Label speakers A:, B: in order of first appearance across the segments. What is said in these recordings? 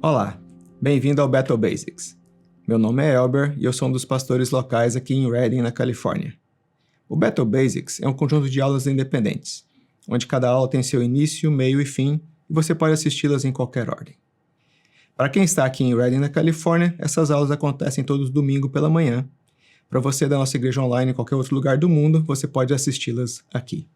A: Olá, bem-vindo ao Battle Basics. Meu nome é Elber e eu sou um dos pastores locais aqui em Redding, na Califórnia. O Battle Basics é um conjunto de aulas independentes, onde cada aula tem seu início, meio e fim, e você pode assisti-las em qualquer ordem. Para quem está aqui em Redding, na Califórnia, essas aulas acontecem todos domingo pela manhã. Para você da nossa igreja online em qualquer outro lugar do mundo, você pode assisti-las aqui.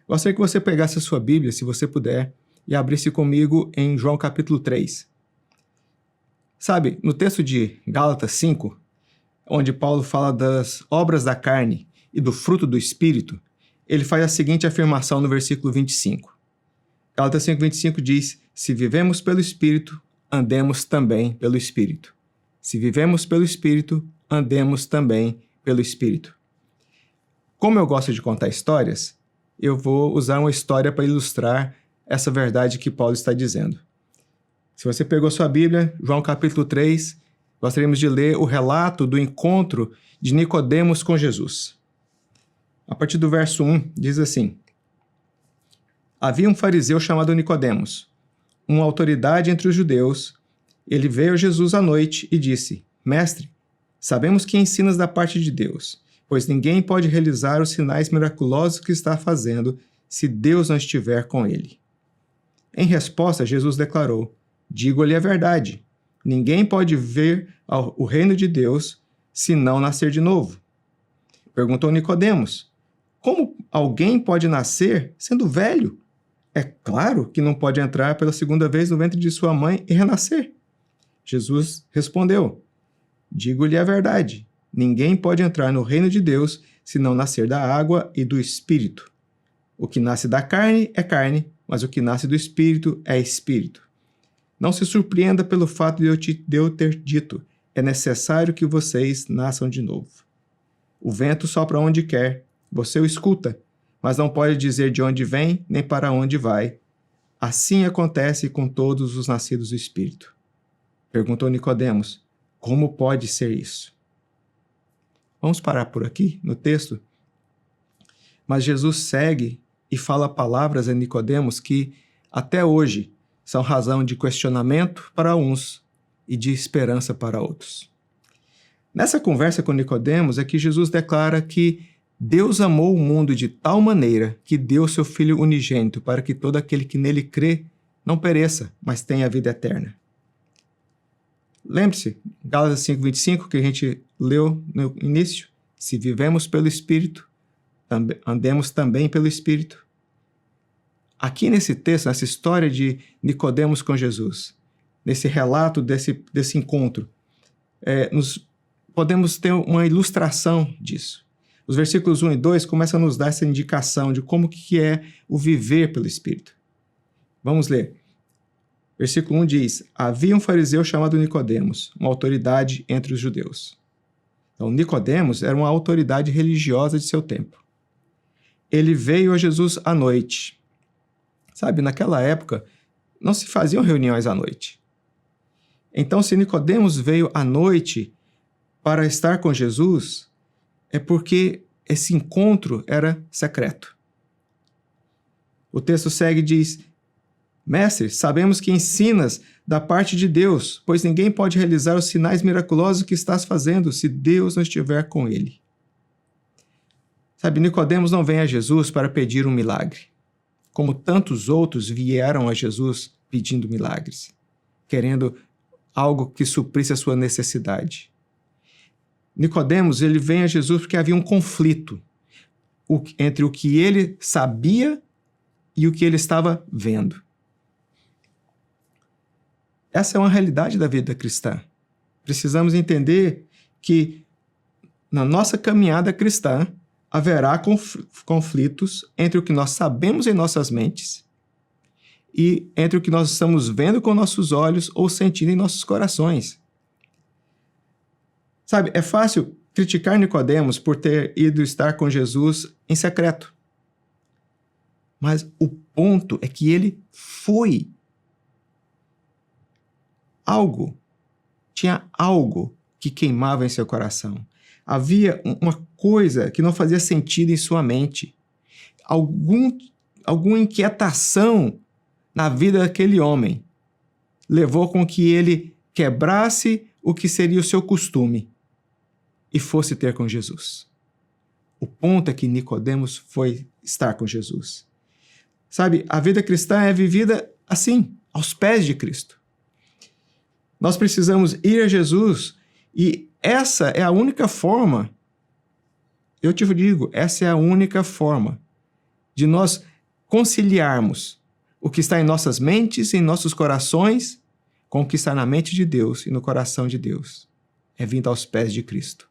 A: Gostaria que você pegasse a sua Bíblia, se você puder, e abrisse comigo em João capítulo 3. Sabe, no texto de Gálatas 5, onde Paulo fala das obras da carne e do fruto do Espírito, ele faz a seguinte afirmação no versículo 25. Gálatas 5:25 diz: se vivemos pelo Espírito, andemos também pelo Espírito. Se vivemos pelo Espírito, andemos também pelo Espírito. Como eu gosto de contar histórias, eu vou usar uma história para ilustrar essa verdade que Paulo está dizendo. Se você pegou sua Bíblia, João capítulo 3, gostaríamos de ler o relato do encontro de Nicodemos com Jesus. A partir do verso 1, diz assim: havia um fariseu chamado Nicodemos, uma autoridade entre os judeus. Ele veio a Jesus à noite e disse: Mestre, sabemos que ensinas da parte de Deus, pois ninguém pode realizar os sinais miraculosos que está fazendo se Deus não estiver com ele. Em resposta, Jesus declarou: digo-lhe a verdade, ninguém pode ver o reino de Deus se não nascer de novo. Perguntou Nicodemos: como alguém pode nascer sendo velho? É claro que não pode entrar pela segunda vez no ventre de sua mãe e renascer. Jesus respondeu: digo-lhe a verdade, ninguém pode entrar no reino de Deus se não nascer da água e do Espírito. O que nasce da carne é carne, mas o que nasce do Espírito é Espírito. Não se surpreenda pelo fato de eu ter dito: é necessário que vocês nasçam de novo. O vento sopra onde quer, você o escuta, mas não pode dizer de onde vem nem para onde vai. Assim acontece com todos os nascidos do Espírito. Perguntou Nicodemos: como pode ser isso? Vamos parar por aqui no texto? Mas Jesus segue e fala palavras a Nicodemos que, até hoje, são razão de questionamento para uns e de esperança para outros. Nessa conversa com Nicodemos é que Jesus declara que Deus amou o mundo de tal maneira que deu seu Filho unigênito para que todo aquele que nele crê não pereça, mas tenha a vida eterna. Lembre-se, Gálatas 5:25, que a gente leu no início: se vivemos pelo Espírito, andemos também pelo Espírito. Aqui nesse texto, nessa história de Nicodemos com Jesus, nesse relato desse encontro, podemos ter uma ilustração disso. Os versículos 1 e 2 começam a nos dar essa indicação de como que é o viver pelo Espírito. Vamos ler. Versículo 1 diz: havia um fariseu chamado Nicodemos, uma autoridade entre os judeus. Então, Nicodemos era uma autoridade religiosa de seu tempo. Ele veio a Jesus à noite. Sabe, naquela época, não se faziam reuniões à noite. Então, se Nicodemos veio à noite para estar com Jesus, é porque esse encontro era secreto. O texto segue e diz: Mestre, sabemos que ensinas da parte de Deus, pois ninguém pode realizar os sinais miraculosos que estás fazendo se Deus não estiver com ele. Sabe, Nicodemos não vem a Jesus para pedir um milagre, como tantos outros vieram a Jesus pedindo milagres, querendo algo que suprisse a sua necessidade. Nicodemos, ele vem a Jesus porque havia um conflito entre o que ele sabia e o que ele estava vendo. Essa é uma realidade da vida cristã. Precisamos entender que na nossa caminhada cristã haverá conflitos entre o que nós sabemos em nossas mentes e entre o que nós estamos vendo com nossos olhos ou sentindo em nossos corações. Sabe, é fácil criticar Nicodemos por ter ido estar com Jesus em secreto. Mas o ponto é que ele foi. Tinha algo que queimava em seu coração. Havia uma coisa que não fazia sentido em sua mente. Alguma inquietação na vida daquele homem levou com que ele quebrasse o que seria o seu costume e fosse ter com Jesus. O ponto é que Nicodemos foi estar com Jesus. Sabe, a vida cristã é vivida assim, aos pés de Cristo. Nós precisamos ir a Jesus e essa é a única forma, eu te digo, essa é a única forma de nós conciliarmos o que está em nossas mentes e em nossos corações com o que está na mente de Deus e no coração de Deus. É vindo aos pés de Cristo.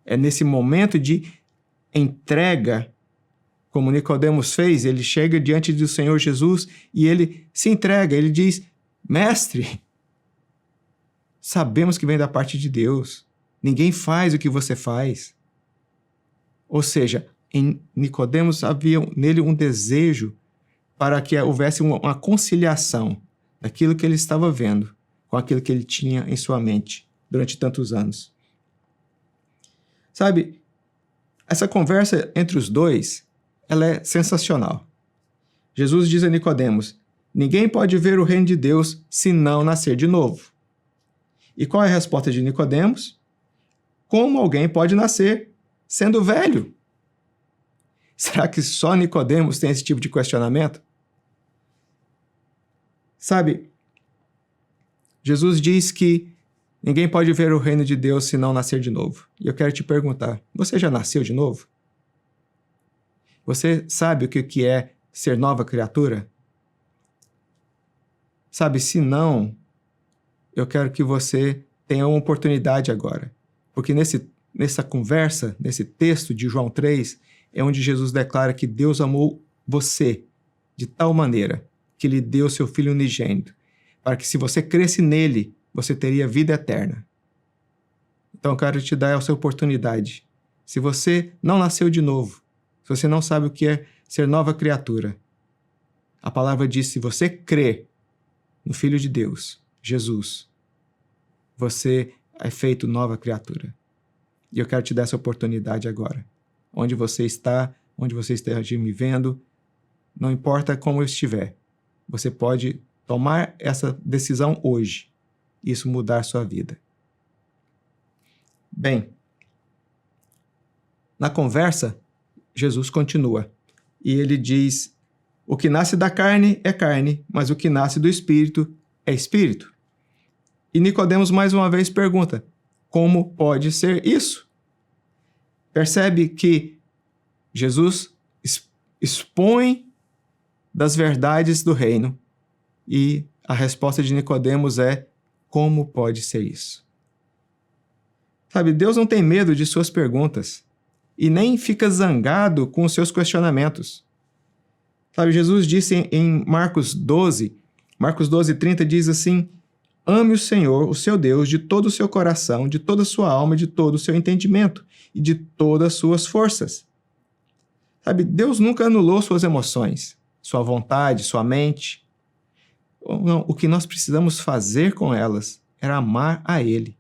A: É nesse momento de entrega, como Nicodemos fez, ele chega diante do Senhor Jesus e ele se entrega, ele diz: Mestre, sabemos que vem da parte de Deus. Ninguém faz o que você faz. Ou seja, em Nicodemos havia nele um desejo para que houvesse uma conciliação daquilo que ele estava vendo com aquilo que ele tinha em sua mente durante tantos anos. Sabe, essa conversa entre os dois, ela é sensacional. Jesus diz a Nicodemos: ninguém pode ver o reino de Deus se não nascer de novo. E qual é a resposta de Nicodemos? Como alguém pode nascer sendo velho? Será que só Nicodemos tem esse tipo de questionamento? Sabe, Jesus diz que ninguém pode ver o reino de Deus se não nascer de novo. E eu quero te perguntar, você já nasceu de novo? Você sabe o que é ser nova criatura? Sabe, se não, eu quero que você tenha uma oportunidade agora. Porque nessa conversa, nesse texto de João 3, é onde Jesus declara que Deus amou você de tal maneira que lhe deu seu Filho unigênito, para que se você cresce nele, você teria vida eterna. Então eu quero te dar essa oportunidade. Se você não nasceu de novo, se você não sabe o que é ser nova criatura, a palavra diz: se você crê no Filho de Deus, Jesus, você é feito nova criatura. E eu quero te dar essa oportunidade agora. Onde você está, onde você esteja me vendo, não importa como eu estiver, você pode tomar essa decisão hoje e isso mudar sua vida. Bem, na conversa, Jesus continua e ele diz: o que nasce da carne é carne, mas o que nasce do espírito é espírito. E Nicodemos mais uma vez pergunta: como pode ser isso? Percebe que Jesus expõe das verdades do reino e a resposta de Nicodemos é: como pode ser isso? Sabe, Deus não tem medo de suas perguntas e nem fica zangado com os seus questionamentos. Sabe, Jesus disse em Marcos 12:30 diz assim: ame o Senhor, o seu Deus, de todo o seu coração, de toda a sua alma, de todo o seu entendimento e de todas as suas forças. Sabe, Deus nunca anulou suas emoções, sua vontade, sua mente. Não, o que nós precisamos fazer com elas era amar a Ele.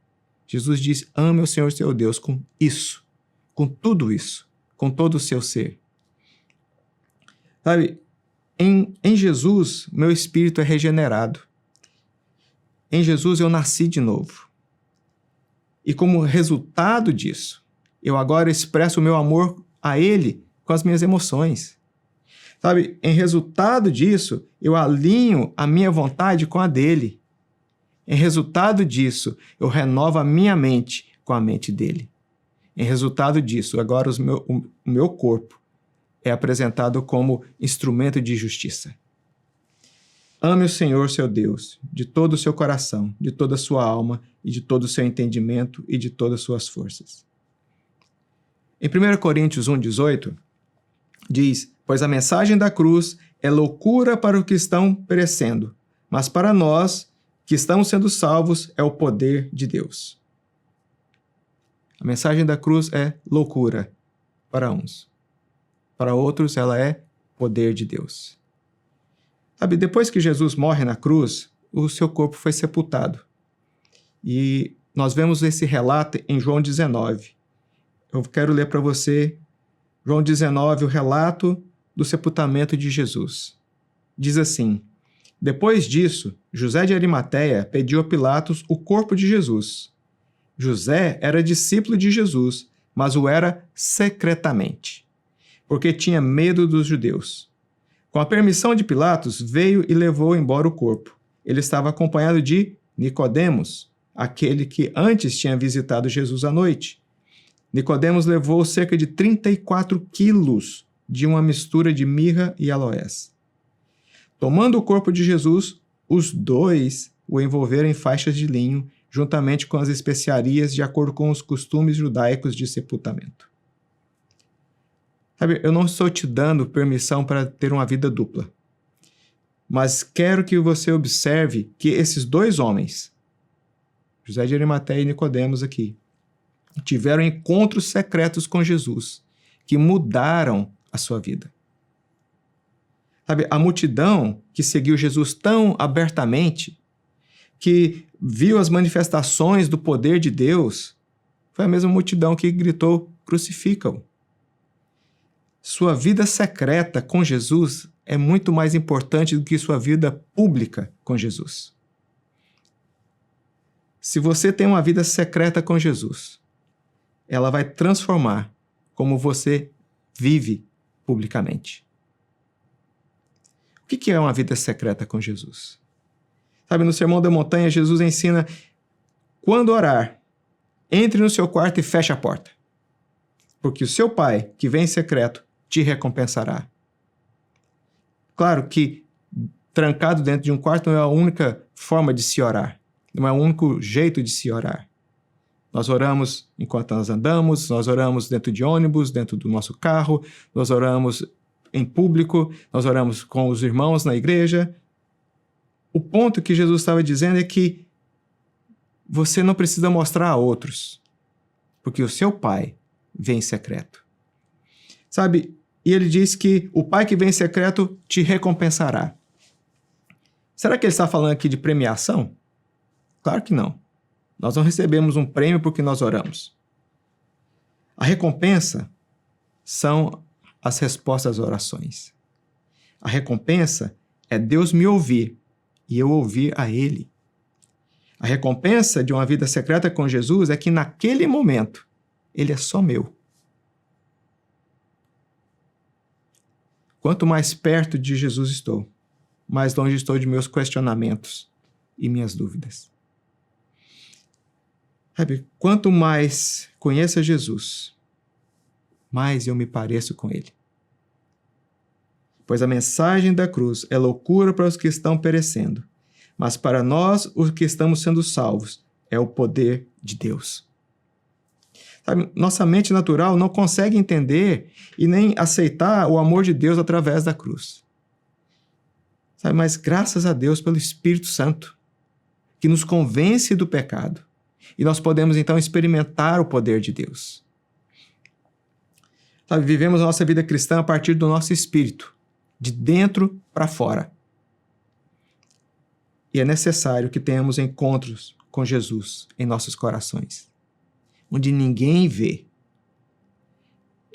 A: Jesus diz: ame o Senhor, seu Deus, com isso, com tudo isso, com todo o seu ser. Sabe, em Jesus, meu espírito é regenerado. Em Jesus eu nasci de novo. E como resultado disso, eu agora expresso o meu amor a Ele com as minhas emoções. Sabe, em resultado disso, eu alinho a minha vontade com a dele. Em resultado disso, eu renovo a minha mente com a mente dele. Em resultado disso, agora o meu corpo é apresentado como instrumento de justiça. Ame o Senhor, seu Deus, de todo o seu coração, de toda a sua alma e de todo o seu entendimento e de todas as suas forças. Em 1 Coríntios 1,18, diz: pois a mensagem da cruz é loucura para os que estão perecendo, mas para nós, que estamos sendo salvos, é o poder de Deus. A mensagem da cruz é loucura para uns. Para outros, ela é poder de Deus. Sabe, depois que Jesus morre na cruz, o seu corpo foi sepultado. E nós vemos esse relato em João 19. Eu quero ler para você João 19, o relato do sepultamento de Jesus. Diz assim: Depois disso, José de Arimateia pediu a Pilatos o corpo de Jesus. José era discípulo de Jesus, mas o era secretamente, porque tinha medo dos judeus. Com a permissão de Pilatos, veio e levou embora o corpo. Ele estava acompanhado de Nicodemos, aquele que antes tinha visitado Jesus à noite. Nicodemos levou cerca de 34 quilos de uma mistura de mirra e aloés. Tomando o corpo de Jesus, os dois o envolveram em faixas de linho, juntamente com as especiarias, de acordo com os costumes judaicos de sepultamento. Sabe, eu não estou te dando permissão para ter uma vida dupla, mas quero que você observe que esses dois homens, José de Arimateia e Nicodemos aqui, tiveram encontros secretos com Jesus, que mudaram a sua vida. Sabe, a multidão que seguiu Jesus tão abertamente, que viu as manifestações do poder de Deus, foi a mesma multidão que gritou: crucifica-o. Sua vida secreta com Jesus é muito mais importante do que sua vida pública com Jesus. Se você tem uma vida secreta com Jesus, ela vai transformar como você vive publicamente. O que é uma vida secreta com Jesus? Sabe, no Sermão da Montanha, Jesus ensina: quando orar, entre no seu quarto e feche a porta, porque o seu Pai, que vem em secreto, te recompensará. Claro que trancado dentro de um quarto não é a única forma de se orar, não é o único jeito de se orar. Nós oramos enquanto nós andamos, nós oramos dentro de ônibus, dentro do nosso carro, nós oramos em público, nós oramos com os irmãos na igreja. O ponto que Jesus estava dizendo é que você não precisa mostrar a outros, porque o seu Pai vem em secreto. Sabe, e ele diz que o Pai que vem em secreto te recompensará. Será que ele está falando aqui de premiação? Claro que não. Nós não recebemos um prêmio porque nós oramos. A recompensa são as respostas às orações. A recompensa é Deus me ouvir e eu ouvir a Ele. A recompensa de uma vida secreta com Jesus é que naquele momento Ele é só meu. Quanto mais perto de Jesus estou, mais longe estou de meus questionamentos e minhas dúvidas. Sabe, quanto mais conheço Jesus, mais eu me pareço com Ele. Pois a mensagem da cruz é loucura para os que estão perecendo, mas para nós, os que estamos sendo salvos, é o poder de Deus. Sabe, nossa mente natural não consegue entender e nem aceitar o amor de Deus através da cruz. Sabe, mas graças a Deus pelo Espírito Santo, que nos convence do pecado, e nós podemos então experimentar o poder de Deus. Sabe, vivemos a nossa vida cristã a partir do nosso espírito, de dentro para fora. E é necessário que tenhamos encontros com Jesus em nossos corações, onde ninguém vê.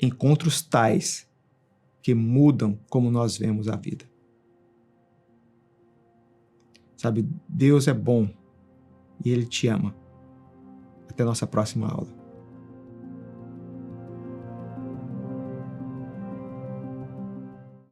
A: Encontros tais que mudam como nós vemos a vida. Sabe, Deus é bom e Ele te ama. Até a nossa próxima aula.